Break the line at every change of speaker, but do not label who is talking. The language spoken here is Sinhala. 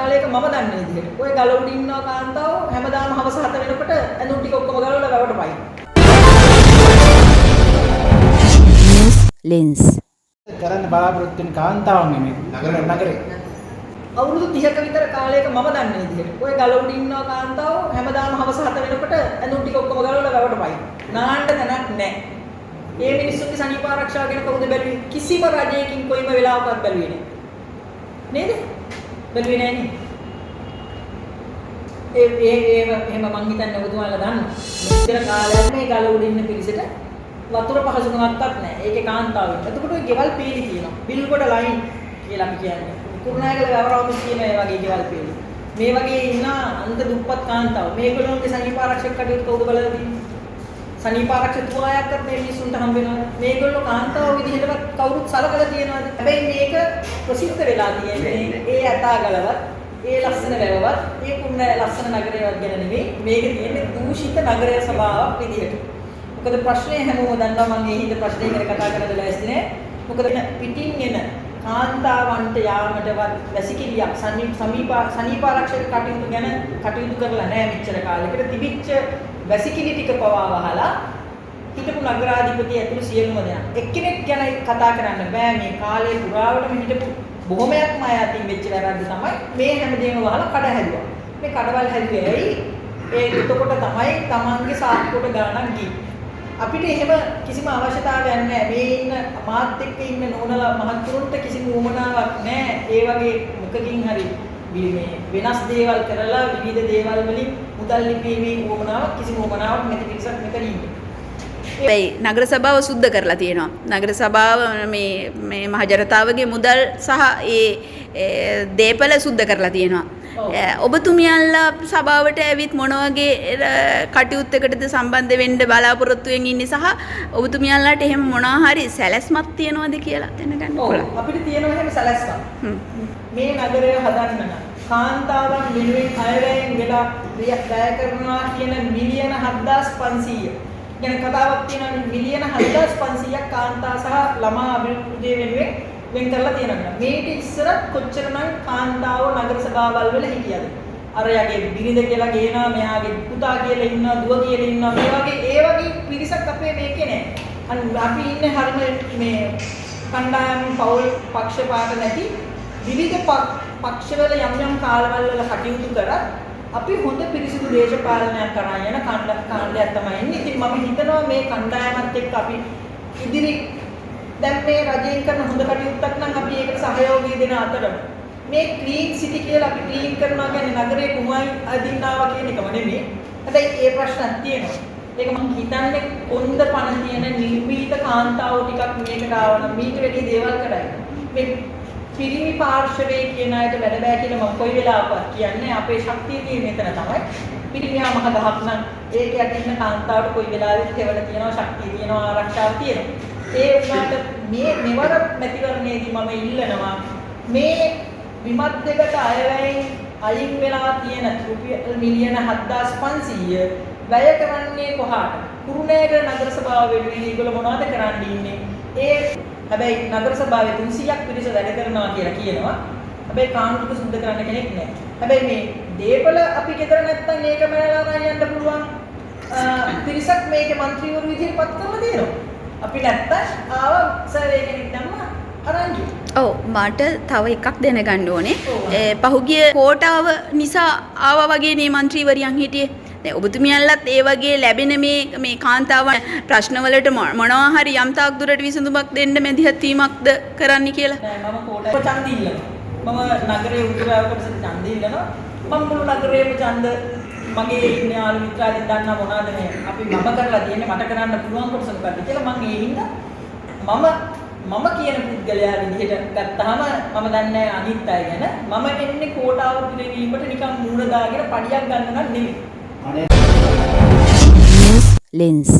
කාලයක මම දන්න විදිහට. ඔය ගල උඩ ඉන්නවා කාන්තාව හැමදාම හවස 7 වෙනකොට ඇඳුම් ටික ඔක්කොම ගලවලා වැවට පයින්.
News Lens.
කරන්න බලාපොරොත්තු වෙන කාන්තාවන් මේ නගරේ.
අවුරුදු 30ක විතර කාලයක මම දන්න විදිහට. ඔය ගල උඩ ඉන්නවා කාන්තාව හැමදාම හවස 7 වෙනකොට ඇඳුම් ටික ඔක්කොම ගලවලා වැවට පයින්. නාන්න තැනක් නැහැ. මේ මිනිස්සුන්ගේ සනීප ආරක්ෂාව ගැන කවුද බැලුවේ? කිසිම රජයකින් කොයිම වෙලාවකවත් බැලුවේ නැහැ. නේද? බැලුවේ නැහැ නේ. එහෙම මං හිතන්නේ ඔබතුමාලා දන්නවා. මෙච්චර කාලයක් මේ ගල උඩ ඉන්න පිරිසට වතුර පහසුකමක්වත් නැහැ. ඒකේ කාන්තාව ඉන්න. එතකොට ඔය ගෙවල් පීලි තියෙනවා. බිල්ගොඩ ලයින් කියලා අපි කියන්නේ. කුරුණෑගල වැවරවුම කියන ඒ වගේ ගෙවල් පීලි. මේ වගේ ඉන්න අන්ත දුප්පත් කාන්තාව. මේගොල්ලෝගේ සනීප ආරක්ෂක කටයුතු කවුද බලලා තියෙන්නේ? සනීප ආරක්ෂක තුවායක්වත් මේ මිනිස්සුන්ට හම්බ වෙනවද? මේගොල්ලෝ කාන්තාව විදිහටවත් කවුරුත් සලකලා තියෙනවද? හැබැයි මේක ප්‍රසිද්ධ වෙලා තියෙන්නේ ඒ ඇතාගලවත්, ඒ ලස්සන වැවවත්, ඒ කුරුණෑ ලස්සන නගරයවත් ගැන නෙවෙයි. මේක තියෙන්නේ දූෂිත නගරය ස්වභාවයක් විදිහට. මොකද ප්‍රශ්නේ හැමෝම දන්නවා මම මේ හිඳ ප්‍රශ්නේ ගැන කතා කරන්න ලෑස්ති නෑ. මොකද පිටින් එන කාන්තාවන්ට යාමටවත් වැසිකිළියක් සනීප ආරක්ෂක කටයුතු ගැන කටයුතු කරලා නෑ මෙච්චර කාලෙකට. තිබිච්ච වැසිකිළි ටික පවා වහලා හිටපු නගරාධිපති ඇතුළු සියලුම දෙනා එක්කෙනෙක් ගැන කතා කරන්න බෑ. මේ කාලේ පුරාවටම හිටපු බොහොමයක්ම අය අතින් වෙච්ච වැරද්ද තමයි මේ හැමදේම වහලා කඩ හැදුවා. මේ කඩවල් හැදුවේ ඇයි? ඒ එතකොට තමයි Tamange සාක්කුවට ගානක් ගියේ. අපිට එහෙම කිසිම අවශ්‍යතාවයක් නැහැ. මේ ඉන්න මාත් එක්ක ඉන්න නෝනලා මහත්තුරුන්ට කිසිම උවමනාවක් නැහැ. ඒ වගේ මොකකින් හරි මේ වෙනස් දේවල් කරලා විවිධ දේවල් වලින් මුදල් ලිපීමේ උවමනාවක් කිසිම උවමනාවක් නැති පිරිසක් මෙතන ඉන්නේ.
හැබැයි නගර සභාව සුද්ධ කරලා තියෙනවා. නගර සභාව මේ මහ ජනතාවගේ මුදල් සහ ඒ දේපල සුද්ධ කරලා තියෙනවා. ඔබතුමියන්ලා සභාවට ඇවිත් මොන වගේ කටයුත්තකටද සම්බන්ධ වෙන්න බලාපොරොත්තුෙන් ඉන්නේ සහ ඔබතුමියන්ලාට එහෙම මොනවා හරි සැලැස්මක් තියනවද කියලා දැනගන්න ඕන.
අපිට තියෙනවා එහෙම සැලැස්මක්. මේ නගරය හදන්න නම් කාන්තාවන් වෙනුවෙන් අයවැයෙන් වෙලා වැය කරනවා කියන මිලියන 7500 ගැන කතාවක් තියෙනවා. මිලියන 7500ක් කාන්තා සහ ළමා අභිවෘද්ධිය වෙනුවෙන් වෙන් කරලා තියෙනවා. මේක ඉස්සර කොච්චරනම් කාන්තාව නගර සභාවල් වල හිටියද? අර යගේ බිරිඳ කියලා ගේනවා, මෙයාගේ පුතා කියලා ඉන්නවා, දුව කියලා ඉන්නවා. ඒ වගේ පිරිසක් අපේ මේකේ නැහැ. අපි ඉන්නේ හරිම මේ කණ්ඩායම් පෞල් පක්ෂපාත නැති විවිධ පක්ෂවල යම් කාලවල වල කටයුතු කරත් අපි හොඳ පිරිසිදු දේශපාලනයක් කරා යන කාණ්ඩයක් තමයි ඉන්නේ. ඉතින් මම හිතනවා මේ කණ්ඩායමත් එක්ක අපි ඉදිරි දැන් මේ රජයෙන් කරන හොඳ කටයුත්තක් නම් අපි ඒකට සහයෝගය දෙන අතර මේ ක්ලීන් සිටි කියලා අපි ක්ලීන් කරනවා කියන්නේ නගරේ කුමයි අදින්නාවා කියන එකම නෙමෙයි. හැබැයි ඒ ප්‍රශ්නක් තියෙනවා. ඒක මම හිතන්නේ කොන්ද පණ තියෙන නිර්භීත කාන්තාවෝ ටිකක් මේකට ආවනම් මීට වැඩි දේවල් කරයි. මේ පිරිමි පාර්ශවයේ කියන අයට වැඩ බෑ කියලා මම කොයි වෙලාවකවත් කියන්නේ අපේ ශක්තිය තියෙන එතන තමයි. පිරිමියා මහ ගහක් නම් ඒක යටින් කාන්තාවට කොයි වෙලාවෙත් හේවල තියෙනවා, ශක්තිය තියෙනවා, ආරක්ෂාව තියෙනවා. ඒ වුණාට මේ මෙවර මැතිවරණයේදී මම ඉල්ලනවා මේ විමත් දෙකට අයවැයෙන් අයින් වෙලා තියෙන රුපියල් මිලියන 7500 වැය කරන්නේ කොහාට? කුරුණෑගල නගර සභාව වෙනුවෙන් ඒගොල්ලෝ මොනවද කරන්න ඉන්නේ? හැබැයි නගර සභාවේ 300ක් පිරිස වැඩ කරනවා කියලා කියනවා. හැබැයි කාණ්ඩුක සුද්ධ කරන්න කෙනෙක් නැහැ. හැබැයි මේ දේපල අපි ගෙදර නැත්තම් මේක මනලා යන්න පුළුවන් පිරිසක් මේකේ മന്ത്രിවරු විදිහට පත් කරලා දෙනවා. අපි නැත්තම් ආව සර්වේ කෙනෙක් දැම්ම අරන් ගියා.
ඔව් මට තව එකක් දැනගන්න ඕනේ. පහුගිය කෝටාව නිසා ආවා වගේ නේ മന്ത്രിවරියන් හිටියේ. දැන් ඔබතුමියන්ලත් ඒ වගේ ලැබෙන මේ කාන්තාවන් ප්‍රශ්නවලට මොනවා හරි යම් තාක් දුරට විසඳුමක් දෙන්න මැදිහත් වීමක්ද කරන්න කියලා.
නෑ මම කෝටාවේ ඡන්ද ඉල්ලනවා. මම නගරයේ උතුරාවට ඡන්ද ඉල්ලනවා. මම මුළු නගරේම ඡන්ද මගේ ඉන්නේ යාළු මිත්‍රාදීන් දන්නා මොනවද මේ අපි මම කරලා තියෙන්නේ මට කරන්න පුළුවන් කොටස මොකක්ද කියලා මම ඒ හින්දා මම කියන පුද්ගලයා විදිහට ගත්තාම මම දන්නේ අනිත් අය ගැන මම එන්නේ කෝටාව පිළිවීමට නිකන් මූණ දාගෙන පඩියක් ගන්න නම් නෙමෙයි.
News Lens